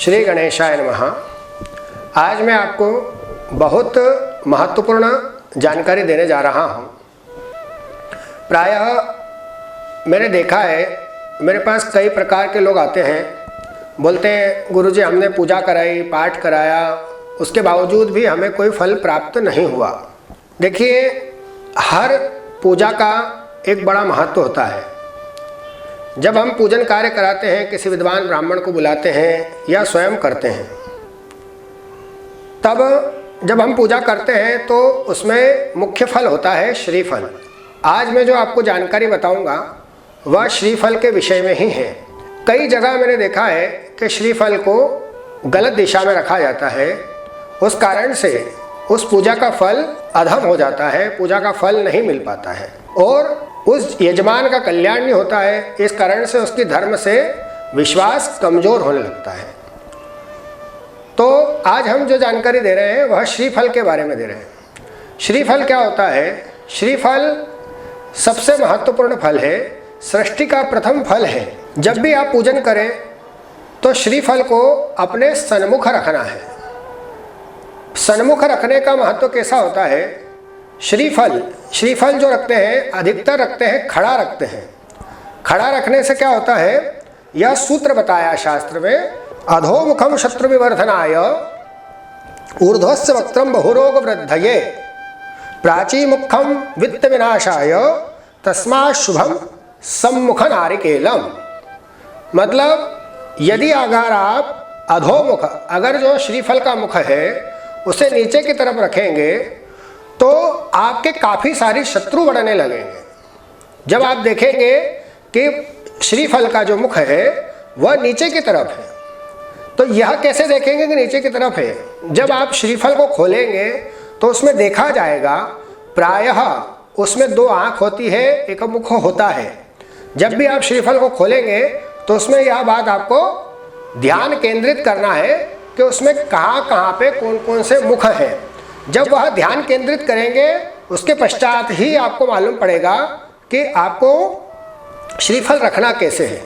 श्री गणेशाय नमः। आज मैं आपको बहुत महत्वपूर्ण जानकारी देने जा रहा हूँ। प्रायः मैंने देखा है, मेरे पास कई प्रकार के लोग आते हैं, बोलते हैं गुरुजी हमने पूजा कराई, पाठ कराया, उसके बावजूद भी हमें कोई फल प्राप्त नहीं हुआ। देखिए, हर पूजा का एक बड़ा महत्व होता है। जब हम पूजन कार्य कराते हैं, किसी विद्वान ब्राह्मण को बुलाते हैं या स्वयं करते हैं, तब जब हम पूजा करते हैं तो उसमें मुख्य फल होता है श्रीफल। आज मैं जो आपको जानकारी बताऊंगा वह श्रीफल के विषय में ही है। कई जगह मैंने देखा है कि श्रीफल को गलत दिशा में रखा जाता है, उस कारण से उस पूजा का फल अधम हो जाता है, पूजा का फल नहीं मिल पाता है और उस यजमान का कल्याण नहीं होता है। इस कारण से उसकी धर्म से विश्वास कमजोर होने लगता है। तो आज हम जो जानकारी दे रहे हैं वह श्रीफल के बारे में दे रहे हैं। श्रीफल क्या होता है? श्रीफल सबसे महत्वपूर्ण फल है, सृष्टि का प्रथम फल है। जब भी आप पूजन करें तो श्रीफल को अपने सन्मुख रखना है। सन्मुख रखने का महत्व कैसा होता है? श्रीफल जो रखते हैं, अधिकतर रखते हैं खड़ा रखते हैं। खड़ा रखने से क्या होता है? यह सूत्र बताया शास्त्र में, अधोमुखम शत्रु विवर्धनाय ऊर्ध्वस्य वक्त्रम बहुरोग वृद्धये प्राचीमुखम वित्त विनाशाय तस्मात् शुभम सम्मुख नारिकेलम। मतलब यदि अगर आप अधोमुख, अगर जो श्रीफल का मुख है उसे नीचे की तरफ रखेंगे तो आपके काफ़ी सारी शत्रु बढ़ने लगेंगे। जब आप देखेंगे कि श्रीफल का जो मुख है वह नीचे की तरफ है, तो यह कैसे देखेंगे कि नीचे की तरफ है? जब आप श्रीफल को खोलेंगे तो उसमें देखा जाएगा, प्रायः उसमें दो आँख होती है, एक मुख होता है। जब भी आप श्रीफल को खोलेंगे तो उसमें यह बात आपको ध्यान केंद्रित करना है कि उसमें कहाँ कहाँ पे कौन कौन से मुख हैं। जब वह ध्यान केंद्रित करेंगे उसके पश्चात ही आपको मालूम पड़ेगा कि आपको श्रीफल रखना कैसे है।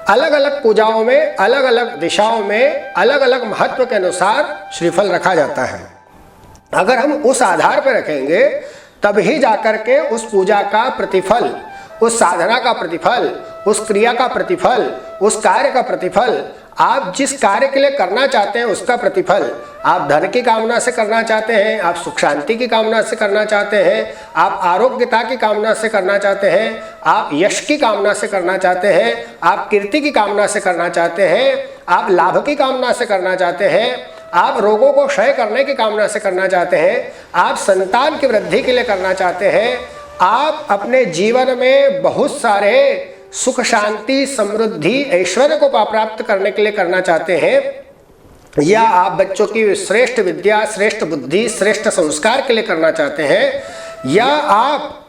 अलग अलग पूजाओं में, अलग अलग दिशाओं में, अलग अलग महत्व के अनुसार श्रीफल रखा जाता है। अगर हम उस आधार पर रखेंगे तभी जाकर के उस पूजा का प्रतिफल, उस साधना का प्रतिफल, उस क्रिया का प्रतिफल, उस कार्य का प्रतिफल, आप जिस कार्य के लिए करना चाहते हैं उसका प्रतिफल, आप धन की कामना से करना चाहते हैं, आप सुख शांति की कामना से करना चाहते हैं, आप आरोग्यता की कामना से करना चाहते हैं, आप यश की कामना से करना चाहते हैं, आप कीर्ति की कामना से करना चाहते हैं, आप लाभ की कामना से करना चाहते हैं, आप रोगों को क्षय करने की कामना से करना चाहते हैं, आप संतान की वृद्धि के लिए करना चाहते हैं, आप अपने जीवन में बहुत सारे सुख शांति समृद्धि ऐश्वर्य को प्राप्त करने के लिए करना चाहते हैं, या आप बच्चों की श्रेष्ठ विद्या, श्रेष्ठ बुद्धि, श्रेष्ठ संस्कार के लिए करना चाहते हैं, या आप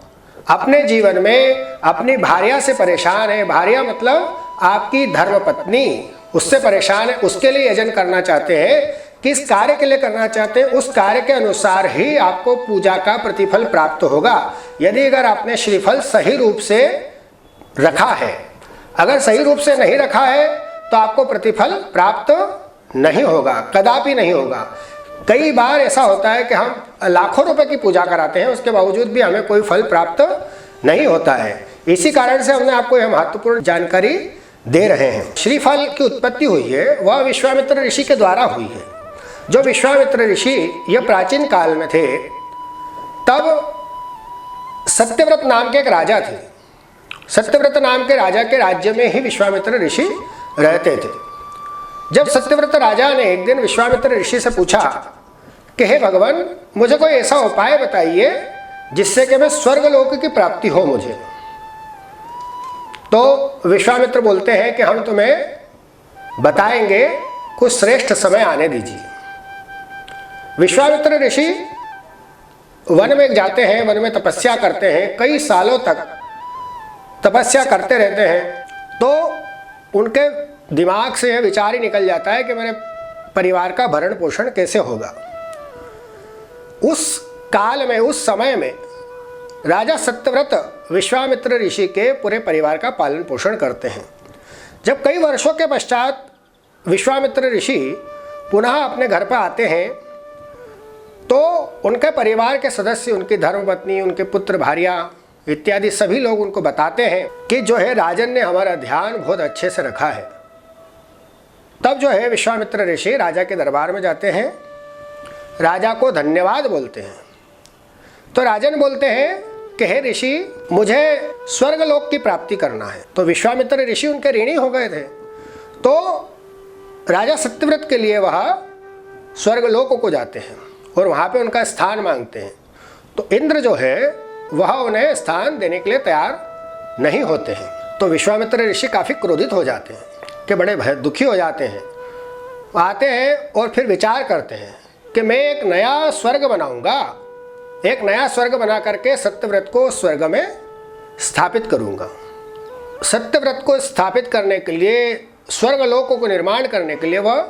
अपने जीवन में अपनी भार्या से परेशान है, भार्या मतलब आपकी धर्मपत्नी, उससे परेशान है, उसके लिए यजन करना चाहते हैं, किस कार्य के लिए करना चाहते हैं उस कार्य के अनुसार ही आपको पूजा का प्रतिफल प्राप्त होगा। यदि अगर आपने श्रीफल सही रूप से रखा है, अगर सही रूप से नहीं रखा है तो आपको प्रतिफल प्राप्त नहीं होगा, कदापि नहीं होगा। कई बार ऐसा होता है कि हम लाखों रुपए की पूजा कराते हैं, उसके बावजूद भी हमें कोई फल प्राप्त नहीं होता है। इसी कारण से हमने आपको यह महत्वपूर्ण जानकारी दे रहे हैं। श्रीफल की उत्पत्ति हुई है वह विश्वामित्र ऋषि के द्वारा हुई है। जो विश्वामित्र ऋषि यह प्राचीन काल में थे, तब सत्यव्रत नाम के एक राजा थे। सत्यव्रत नाम के राजा के राज्य में ही विश्वामित्र ऋषि रहते थे। जब सत्यव्रत राजा ने एक दिन विश्वामित्र ऋषि से पूछा कि हे भगवान, मुझे कोई ऐसा उपाय बताइए जिससे कि मैं स्वर्गलोक की प्राप्ति हो मुझे। तो विश्वामित्र बोलते हैं कि हम तुम्हें बताएंगे, कुछ श्रेष्ठ समय आने दीजिए। विश्वामित्र ऋषि वन में जाते हैं, वन में तपस्या करते हैं, कई सालों तक तपस्या करते रहते हैं। तो उनके दिमाग से यह विचार ही निकल जाता है कि मेरे परिवार का भरण पोषण कैसे होगा। उस काल में, उस समय में राजा सत्यव्रत विश्वामित्र ऋषि के पूरे परिवार का पालन पोषण करते हैं। जब कई वर्षों के पश्चात विश्वामित्र ऋषि पुनः अपने घर पर आते हैं तो उनके परिवार के सदस्य, उनकी धर्मपत्नी, उनके पुत्र भार्या इत्यादि सभी लोग उनको बताते हैं कि जो है राजन ने हमारा ध्यान बहुत अच्छे से रखा है। तब जो है विश्वामित्र ऋषि राजा के दरबार में जाते हैं, राजा को धन्यवाद बोलते हैं। तो राजन बोलते हैं कि हे ऋषि, मुझे स्वर्गलोक की प्राप्ति करना है। तो विश्वामित्र ऋषि उनके ऋणी हो गए थे, तो राजा सत्यव्रत के लिए वह स्वर्गलोक को जाते हैं और वहाँ पे उनका स्थान मांगते हैं। तो इंद्र जो है वह उन्हें स्थान देने के लिए तैयार नहीं होते हैं। तो विश्वामित्र ऋषि काफ़ी क्रोधित हो जाते हैं कि बड़े भय दुखी हो जाते हैं। आते हैं और फिर विचार करते हैं कि मैं एक नया स्वर्ग बनाऊंगा, एक नया स्वर्ग बना करके सत्यव्रत को स्वर्ग में स्थापित करूंगा। सत्यव्रत को स्थापित करने के लिए, स्वर्गलोकों को निर्माण करने के लिए वह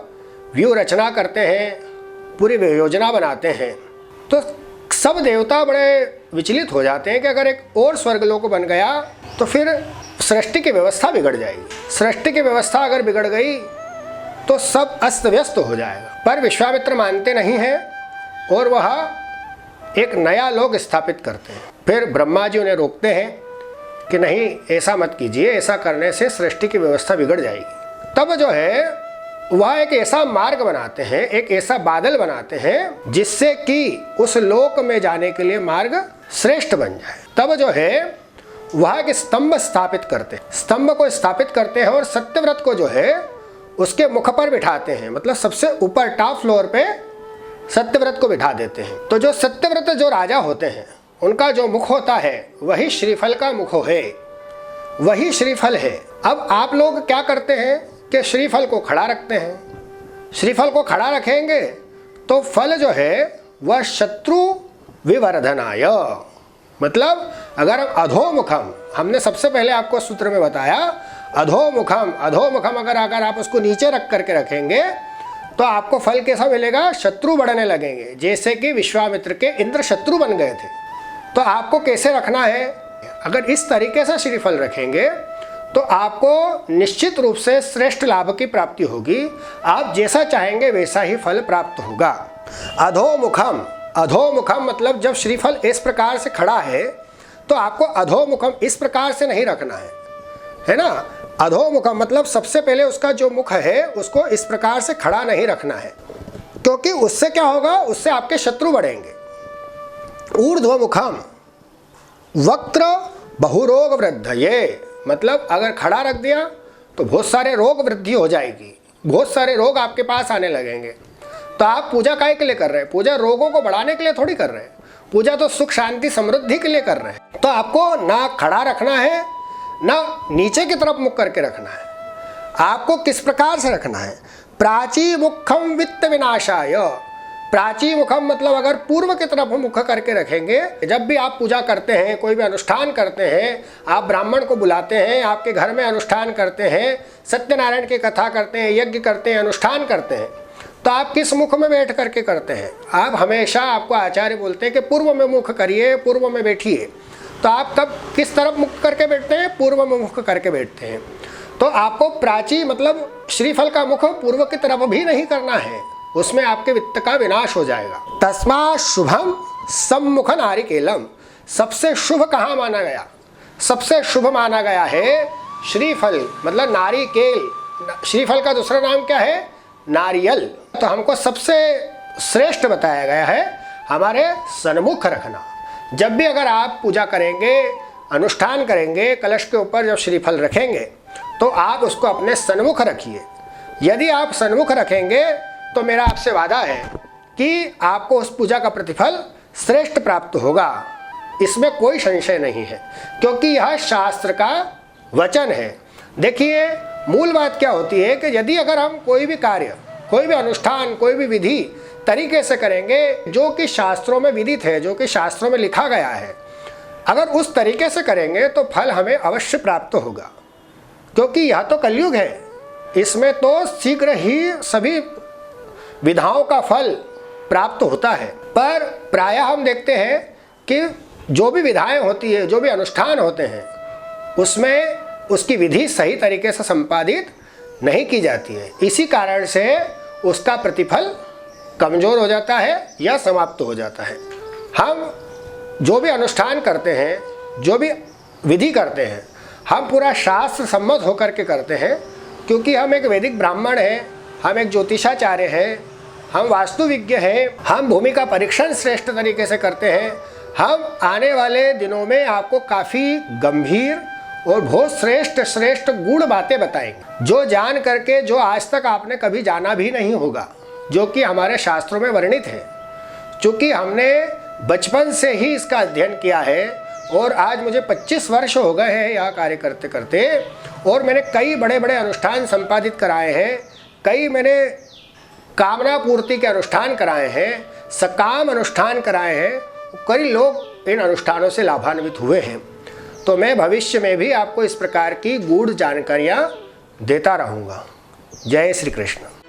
व्यूह रचना करते हैं, पूरी योजना बनाते हैं। तो सब देवता बड़े विचलित हो जाते हैं कि अगर एक और स्वर्गलोक बन गया तो फिर सृष्टि की व्यवस्था बिगड़ जाएगी। सृष्टि की व्यवस्था अगर बिगड़ गई तो सब अस्त व्यस्त हो जाएगा। पर विश्वामित्र मानते नहीं हैं और वह एक नया लोक स्थापित करते हैं। फिर ब्रह्मा जी उन्हें रोकते हैं कि नहीं, ऐसा मत कीजिए, ऐसा करने से सृष्टि की व्यवस्था बिगड़ जाएगी। तब जो है वह एक ऐसा मार्ग बनाते हैं, एक ऐसा बादल बनाते हैं जिससे कि उस लोक में जाने के लिए मार्ग श्रेष्ठ बन जाए। तब जो है वह एक स्तंभ स्थापित करते हैं, स्तंभ को स्थापित करते हैं और सत्यव्रत को जो है उसके मुख पर बिठाते हैं, मतलब सबसे ऊपर टॉप फ्लोर पे सत्यव्रत को बिठा देते हैं। तो जो सत्यव्रत जो राजा होते हैं उनका जो मुख होता है वही श्रीफल का मुख है, वही श्रीफल है। अब आप लोग क्या करते हैं कि श्रीफल को खड़ा रखते हैं। श्रीफल को खड़ा रखेंगे तो फल जो है वह शत्रु विवर्धनाय, मतलब अगर अधोमुखम, हमने सबसे पहले आपको सूत्र में बताया अधोमुखम, अधोमुखम अगर आप उसको नीचे रख करके रखेंगे तो आपको फल कैसा मिलेगा, शत्रु बढ़ने लगेंगे। जैसे कि विश्वामित्र के इंद्र शत्रु बन गए थे। तो आपको कैसे रखना है, अगर इस तरीके से श्रीफल रखेंगे तो आपको निश्चित रूप से श्रेष्ठ लाभ की प्राप्ति होगी। आप जैसा चाहेंगे वैसा ही फल प्राप्त होगा। अधोमुखम, अधोमुखम मतलब जब श्रीफल इस प्रकार से खड़ा है तो आपको अधोमुखम इस प्रकार से नहीं रखना है ना। अधोमुखम मतलब सबसे पहले उसका जो मुख है उसको इस प्रकार से खड़ा नहीं रखना है, क्योंकि उससे क्या होगा, उससे आपके शत्रु बढ़ेंगे। ऊर्ध्वमुखम वक्त्र बहुरोग वृद्धये, मतलब अगर खड़ा रख दिया तो बहुत सारे रोग वृद्धि हो जाएगी, बहुत सारे रोग आपके पास आने लगेंगे। तो आप पूजा काहे के लिए कर रहे हैं, पूजा रोगों को बढ़ाने के लिए थोड़ी कर रहे हैं, पूजा तो सुख शांति समृद्धि के लिए कर रहे हैं। तो आपको ना खड़ा रखना है ना नीचे की तरफ मुख करके रखना है। आपको किस प्रकार से रखना है, प्राची मुखम वित्त विनाशाय। प्राची मुखम मतलब अगर पूर्व की तरफ मुख करके रखेंगे, जब भी आप पूजा करते हैं, कोई भी अनुष्ठान करते हैं, आप ब्राह्मण को बुलाते हैं, आपके घर में अनुष्ठान करते हैं, सत्यनारायण की कथा करते हैं, यज्ञ करते हैं, अनुष्ठान करते हैं, तो आप किस मुख में बैठ करके करते हैं। आप हमेशा, आपको आचार्य बोलते हैं कि पूर्व में मुख करिए, पूर्व में बैठिए। तो आप कब किस तरफ मुख करके बैठते हैं, पूर्व में मुख करके बैठते हैं। तो आपको प्राची मतलब श्रीफल का मुख पूर्व की तरफ भी नहीं करना है, उसमें आपके वित्त का विनाश हो जाएगा। तस्मा शुभम सम्मुख नारिकेलम, सबसे शुभ कहाँ माना गया, सबसे शुभ माना गया है श्रीफल, मतलब नारिकेल। श्रीफल का दूसरा नाम क्या है, नारियल। तो हमको सबसे श्रेष्ठ बताया गया है हमारे सन्मुख रखना। जब भी अगर आप पूजा करेंगे, अनुष्ठान करेंगे, कलश के ऊपर जब श्रीफल रखेंगे तो आप उसको अपने सन्मुख रखिए। यदि आप सन्मुख रखेंगे तो मेरा आपसे वादा है कि आपको उस पूजा का प्रतिफल श्रेष्ठ प्राप्त होगा, इसमें कोई संशय नहीं है, क्योंकि यह शास्त्र का वचन है। देखिए मूल बात क्या होती है कि यदि अगर हम कोई भी कार्य, कोई भी अनुष्ठान, कोई भी विधि तरीके से करेंगे जो कि शास्त्रों में विदित है, जो कि शास्त्रों में लिखा गया है, अगर उस तरीके से करेंगे तो फल हमें अवश्य प्राप्त होगा। क्योंकि यह तो कलयुग है, इसमें तो शीघ्र ही सभी विधाओं का फल प्राप्त होता है। पर प्रायः हम देखते हैं कि जो भी विधाएं होती है, जो भी अनुष्ठान होते हैं, उसमें उसकी विधि सही तरीके से संपादित नहीं की जाती है। इसी कारण से उसका प्रतिफल कमज़ोर हो जाता है या समाप्त हो जाता है। हम जो भी अनुष्ठान करते हैं, जो भी विधि करते हैं, हम पूरा शास्त्र सम्मत होकर के करते हैं, क्योंकि हम एक वैदिक ब्राह्मण हैं, हम एक ज्योतिषाचार्य हैं, हम वास्तुविज्ञ हैं, हम भूमि का परीक्षण श्रेष्ठ तरीके से करते हैं। हम आने वाले दिनों में आपको काफ़ी गंभीर और बहुत श्रेष्ठ गूढ़ बातें बताएंगे, जो जान करके जो आज तक आपने कभी जाना भी नहीं होगा, जो कि हमारे शास्त्रों में वर्णित है। चूँकि हमने बचपन से ही इसका अध्ययन किया है और आज मुझे 25 वर्ष हो गए हैं यह कार्य करते करते, और मैंने कई बड़े बड़े अनुष्ठान संपादित कराए हैं, कई मैंने कामना पूर्ति के अनुष्ठान कराए हैं, सकाम अनुष्ठान कराए हैं, कई लोग इन अनुष्ठानों से लाभान्वित हुए हैं। तो मैं भविष्य में भी आपको इस प्रकार की गूढ़ जानकारियाँ देता रहूँगा। जय श्री कृष्ण।